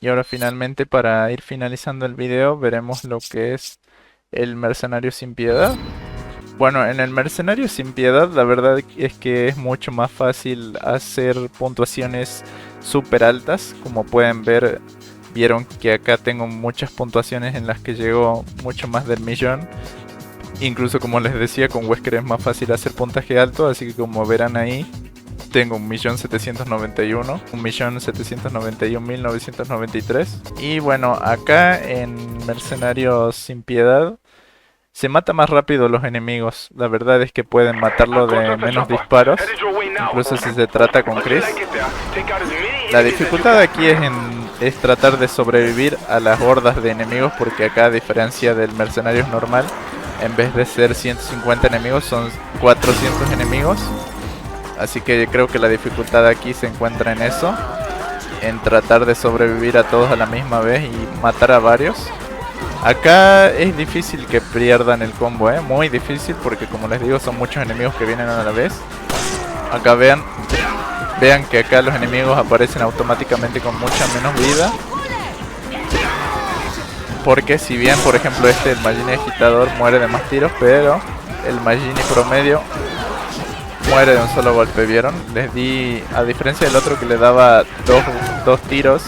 Y ahora finalmente, para ir finalizando el video, veremos lo que es el mercenario sin piedad. Bueno, en el mercenario sin piedad la verdad es que es mucho más fácil hacer puntuaciones súper altas. Como pueden ver, vieron que acá tengo muchas puntuaciones en las que llego mucho más del millón. Incluso como les decía, con Wesker es más fácil hacer puntaje alto, así que como verán ahí, tengo 1.791.000, 1.791.993. Y bueno, acá en Mercenarios sin Piedad se mata más rápido los enemigos. La verdad es que pueden matarlo de menos disparos, incluso si se trata con Chris. La dificultad aquí es tratar de sobrevivir a las hordas de enemigos, porque acá, a diferencia del Mercenarios normal, en vez de ser 150 enemigos son 400 enemigos. Así que creo que la dificultad aquí se encuentra en eso, en tratar de sobrevivir a todos a la misma vez y matar a varios. Acá es difícil que pierdan el combo, muy difícil, porque como les digo son muchos enemigos que vienen a la vez. Acá vean que acá los enemigos aparecen automáticamente con mucha menos vida. Porque si bien por ejemplo el Magini agitador muere de más tiros, pero el Magini promedio muere de un solo golpe, ¿vieron? Les di, a diferencia del otro que le daba dos tiros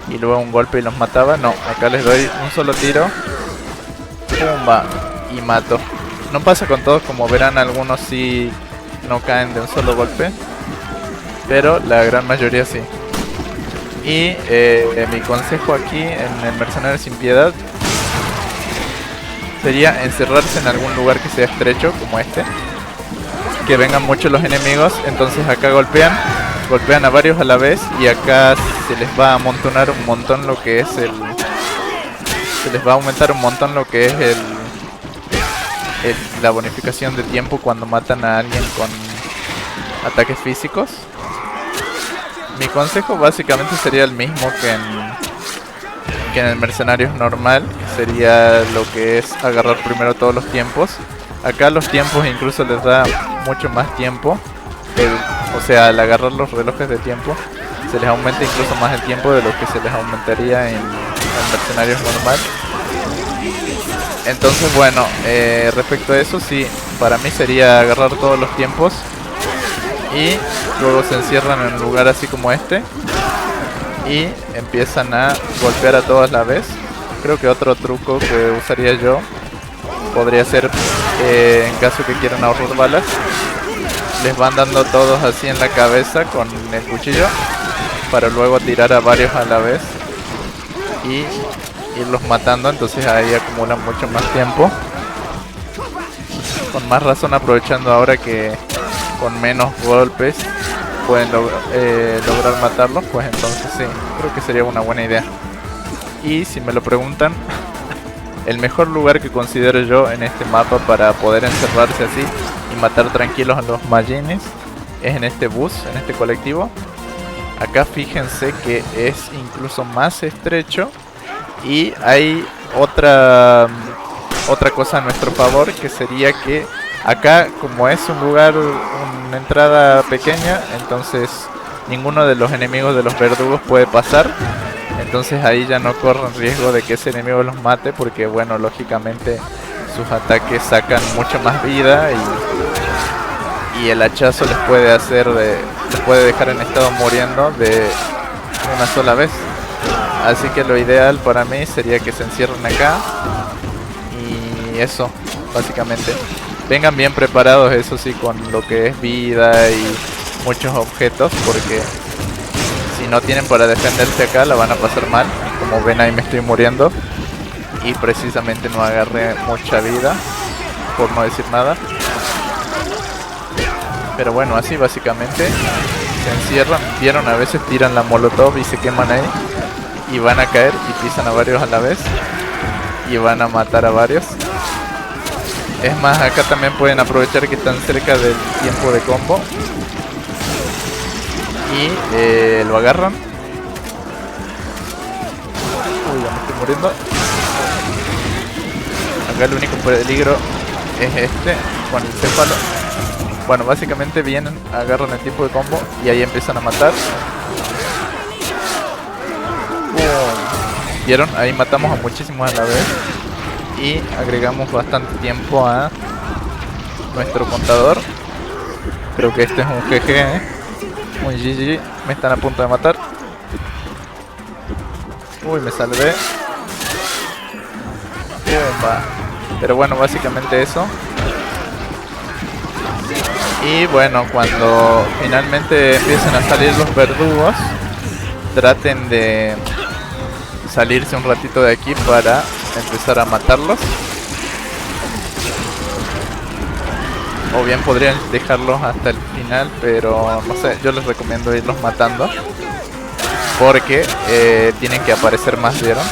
y luego un golpe y los mataba, no, acá les doy un solo tiro, pumba, y mato. No pasa con todos, como verán, algunos sí no caen de un solo golpe, pero la gran mayoría sí. Y mi consejo aquí en el Mercenario sin Piedad sería encerrarse en algún lugar que sea estrecho, como este, que vengan muchos los enemigos. Entonces acá golpean a varios a la vez, y acá se les va a amontonar un montón lo que es se les va a aumentar un montón lo que es la bonificación de tiempo cuando matan a alguien con ataques físicos. Mi consejo básicamente sería el mismo que en el Mercenarios normal, que sería lo que es agarrar primero todos los tiempos. Acá los tiempos incluso les da mucho más tiempo. O sea, al agarrar los relojes de tiempo, se les aumenta incluso más el tiempo de lo que se les aumentaría en Mercenarios normal. Entonces bueno, respecto a eso, sí, para mí sería agarrar todos los tiempos y luego se encierran en un lugar así como este y empiezan a golpear a todos a la vez. Creo que otro truco que usaría yo podría ser, en caso que quieran ahorrar balas, les van dando todos así en la cabeza con el cuchillo para luego tirar a varios a la vez y irlos matando. Entonces ahí acumulan mucho más tiempo, con más razón aprovechando ahora que con menos golpes pueden lograr matarlos. Pues entonces sí, creo que sería una buena idea. Y si me lo preguntan, el mejor lugar que considero yo en este mapa para poder encerrarse así y matar tranquilos a los Magines es en este bus, en este colectivo. Acá fíjense que es incluso más estrecho y hay otra cosa a nuestro favor, que sería que acá, como es un lugar, una entrada pequeña, entonces ninguno de los enemigos de los verdugos puede pasar. Entonces ahí ya no corren riesgo de que ese enemigo los mate, porque bueno, lógicamente sus ataques sacan mucho más vida y el hachazo les puede les puede dejar en estado muriendo de una sola vez. Así que lo ideal para mí sería que se encierren acá y eso, básicamente. Vengan bien preparados, eso sí, con lo que es vida y muchos objetos, porque si no tienen para defenderse acá la van a pasar mal. Como ven ahí me estoy muriendo y precisamente no agarré mucha vida, por no decir nada. Pero bueno, así básicamente se encierran. Vieron, a veces tiran la molotov y se queman ahí y van a caer y pisan a varios a la vez y van a matar a varios. Es más, acá también pueden aprovechar que están cerca del tiempo de combo y lo agarran. Uy, ya me estoy muriendo. Acá el único peligro es con el céfalo. Bueno, básicamente vienen, agarran el tiempo de combo y ahí empiezan a matar. ¿Vieron? Ahí matamos a muchísimos a la vez. Y agregamos bastante tiempo a nuestro contador. Creo que este es un GG, un GG. Me están a punto de matar. Uy, me salvé. Pero bueno, básicamente eso. Y bueno, cuando finalmente empiecen a salir los verdugos, traten de salirse un ratito de aquí para empezar a matarlos. O bien podrían dejarlos hasta el final, pero no sé, yo les recomiendo irlos matando. Porque tienen que aparecer más, ¿vieron?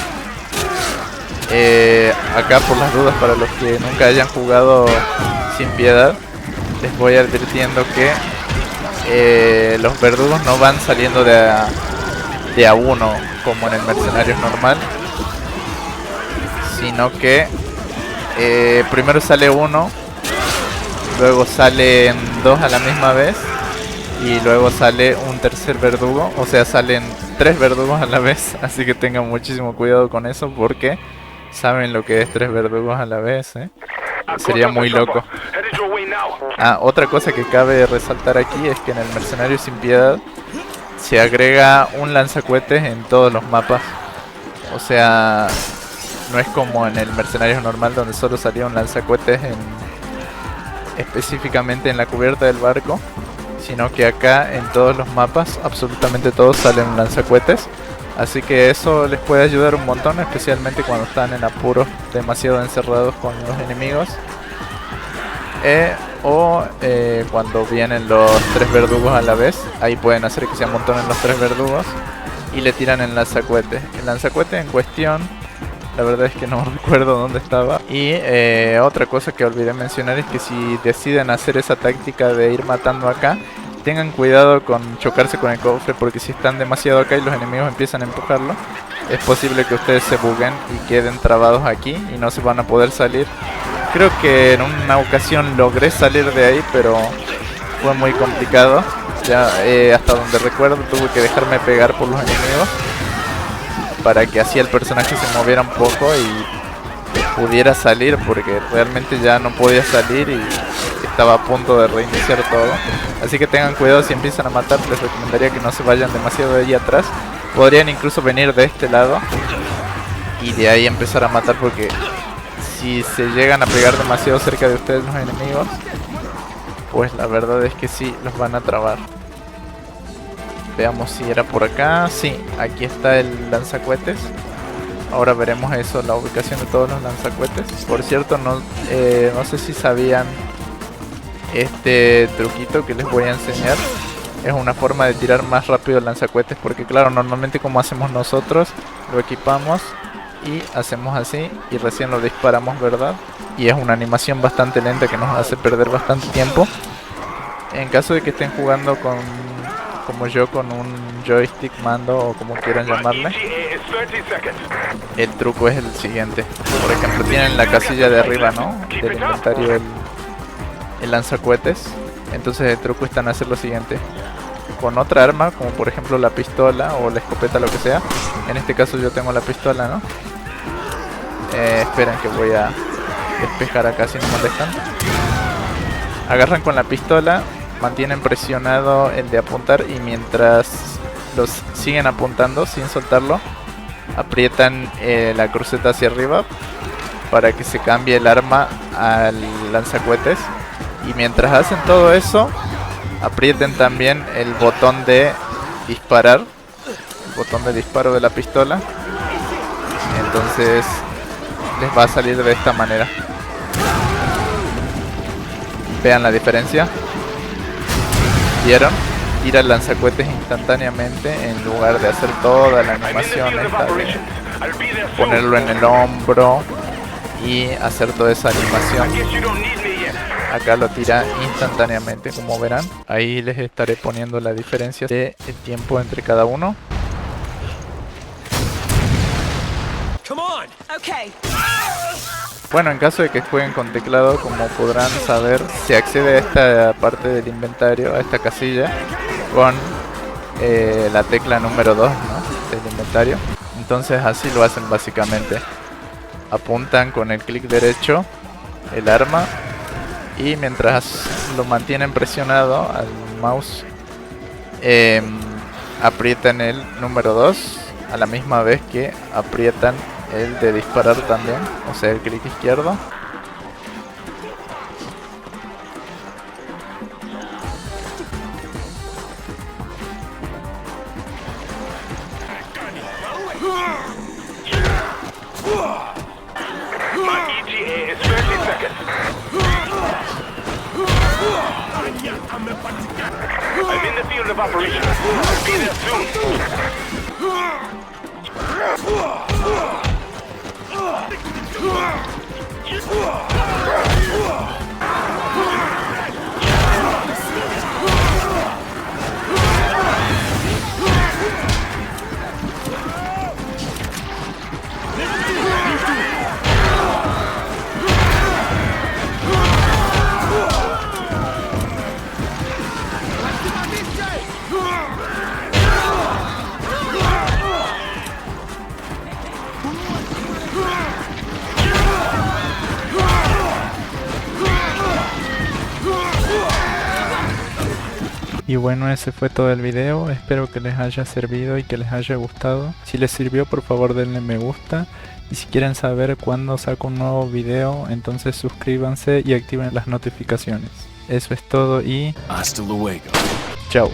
Acá por las dudas, para los que nunca hayan jugado Sin Piedad, les voy advirtiendo que los verdugos no van saliendo de a uno como en el Mercenarios normal, sino que primero sale uno, luego salen dos a la misma vez y luego sale un tercer verdugo, o sea, salen 3 verdugos a la vez. Así que tengan muchísimo cuidado con eso, porque saben lo que es 3 verdugos a la vez, ¿eh? Sería muy loco. Otra cosa que cabe resaltar aquí es que en el Mercenario Sin Piedad se agrega un lanzacohetes en todos los mapas. O sea, no es como en el Mercenario normal, donde solo salía un lanzacohetes específicamente en la cubierta del barco, sino que acá en todos los mapas, absolutamente todos, salen lanzacohetes. Así que eso les puede ayudar un montón, especialmente cuando están en apuros demasiado encerrados con los enemigos. Cuando vienen los 3 verdugos a la vez, ahí pueden hacer que se amontonen los 3 verdugos y le tiran el lanzacohete. El lanzacohete en cuestión, la verdad es que no recuerdo dónde estaba. Y otra cosa que olvidé mencionar es que si deciden hacer esa táctica de ir matando acá, tengan cuidado con chocarse con el cofre, porque si están demasiado acá y los enemigos empiezan a empujarlo, es posible que ustedes se buguen y queden trabados aquí y no se van a poder salir. Creo que en una ocasión logré salir de ahí, pero fue muy complicado. Ya hasta donde recuerdo tuve que dejarme pegar por los enemigos para que así el personaje se moviera un poco y pudiera salir, porque realmente ya no podía salir y estaba a punto de reiniciar todo. Así que tengan cuidado si empiezan a matar, les recomendaría que no se vayan demasiado de ahí atrás. Podrían incluso venir de este lado y de ahí empezar a matar, porque si se llegan a pegar demasiado cerca de ustedes los enemigos, pues la verdad es que sí, los van a trabar. Veamos si era por acá. Sí, aquí está el lanzacohetes. Ahora veremos eso, la ubicación de todos los lanzacohetes. Por cierto, no sé si sabían este truquito que les voy a enseñar. Es una forma de tirar más rápido el lanzacohetes, porque claro, normalmente como hacemos nosotros, lo equipamos y hacemos así y recién lo disparamos, ¿verdad? Y es una animación bastante lenta que nos hace perder bastante tiempo. En caso de que estén jugando como yo, con un joystick, mando o como quieran llamarle, el truco es el siguiente. Por ejemplo, tienen la casilla de arriba, ¿no?, del inventario, el lanzacohetes. Entonces el truco está en hacer lo siguiente: con otra arma, como por ejemplo la pistola o la escopeta, lo que sea. En este caso yo tengo la pistola, ¿no? Esperen que voy a despejar acá si no me molestan. Agarran con la pistola, mantienen presionado el de apuntar y mientras los siguen apuntando sin soltarlo, aprietan la cruceta hacia arriba para que se cambie el arma al lanzacohetes. Y mientras hacen todo eso, aprieten también el botón de disparar, el botón de disparo de la pistola. Entonces les va a salir de esta manera. Vean la diferencia. ¿Vieron? Tira el lanzacohetes instantáneamente en lugar de hacer toda la animación esta de ponerlo en el hombro y hacer toda esa animación. Acá lo tira instantáneamente, como verán. Ahí les estaré poniendo la diferencia de el tiempo entre cada uno. Bueno, en caso de que jueguen con teclado, como podrán saber, se accede a esta parte del inventario, a esta casilla, con la tecla número 2, ¿no?, del inventario. Entonces así lo hacen básicamente. Apuntan con el clic derecho el arma y mientras lo mantienen presionado al mouse, aprietan el número 2 a la misma vez que aprietan el de disparar también, o sea el clic izquierdo. I'm in the field of operations. I'll be there Y bueno, ese fue todo el video, espero que les haya servido y que les haya gustado. Si les sirvió, por favor denle me gusta, y si quieren saber cuándo saco un nuevo video, entonces suscríbanse y activen las notificaciones. Eso es todo y Hasta luego. chao.